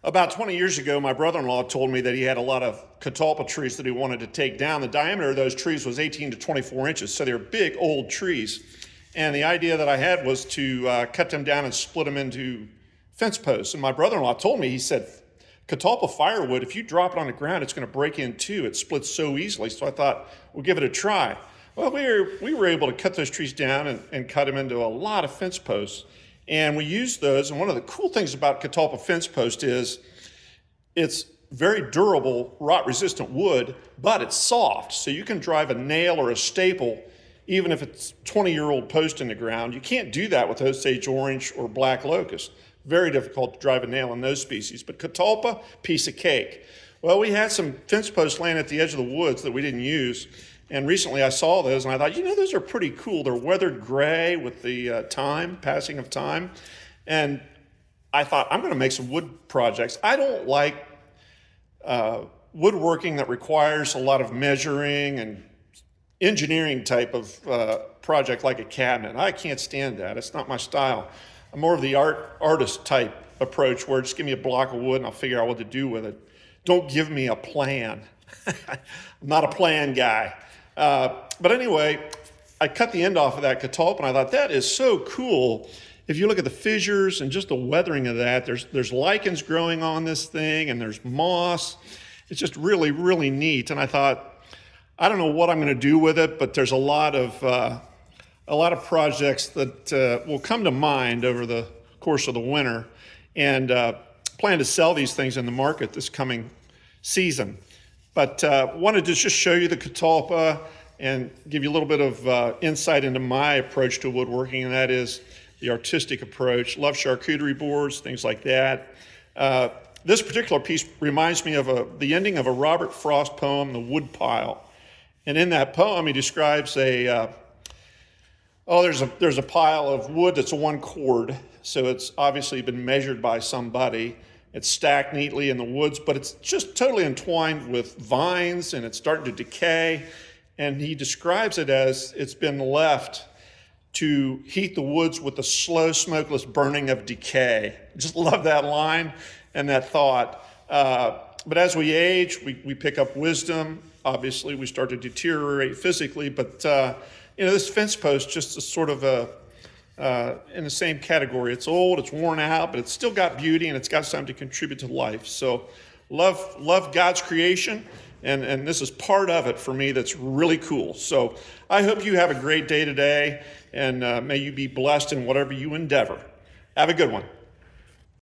About 20 years ago, my brother-in-law told me that he had a lot of catalpa trees that he wanted to take down. The diameter of those trees was 18 to 24 inches, so they're big old trees. And the idea that I had was to cut them down and split them into fence posts. And my brother-in-law told me, he said, catalpa firewood, if you drop it on the ground, it's going to break in two. It splits so easily. So I thought, we'll give it a try. Well, we were able to cut those trees down and cut them into a lot of fence posts. And we used those. And one of the cool things about catalpa fence post is it's very durable, rot-resistant wood, but it's soft. So you can drive a nail or a staple, even if it's 20-year-old post in the ground. You can't do that with Osage orange or black locust. Very difficult to drive a nail in those species. But catalpa, piece of cake. Well, we had some fence posts laying at the edge of the woods that we didn't use. And recently I saw those and I thought, those are pretty cool. They're weathered gray with the passing of time. And I thought, I'm going to make some wood projects. I don't like woodworking that requires a lot of measuring and engineering type of project like a cabinet. I can't stand that. It's not my style. I'm more of the artist type approach where just give me a block of wood and I'll figure out what to do with it. Don't give me a plan. I'm not a plan guy. But anyway, I cut the end off of that catalpa and I thought, that is so cool. If you look at the fissures and just the weathering of that, there's lichens growing on this thing and there's moss. It's just really, really neat. And I thought, I don't know what I'm going to do with it, but there's a lot of projects that will come to mind over the course of the winter, and plan to sell these things in the market this coming season. But wanted to just show you the catalpa and give you a little bit of insight into my approach to woodworking, and that is the artistic approach. Love charcuterie boards, things like that. This particular piece reminds me of the ending of a Robert Frost poem, The Woodpile. And in that poem, he describes there's a pile of wood that's a one cord, so it's obviously been measured by somebody. It's stacked neatly in the woods, but it's just totally entwined with vines and it's starting to decay. And he describes it as it's been left to heat the woods with the slow, smokeless burning of decay. Just love that line and that thought. But as we age, we pick up wisdom. Obviously, we start to deteriorate physically, but this fence post just is sort of in the same category. It's old, it's worn out, but it's still got beauty and it's got something to contribute to life. So love God's creation, and this is part of it for me that's really cool. So I hope you have a great day today, and may you be blessed in whatever you endeavor. Have a good one.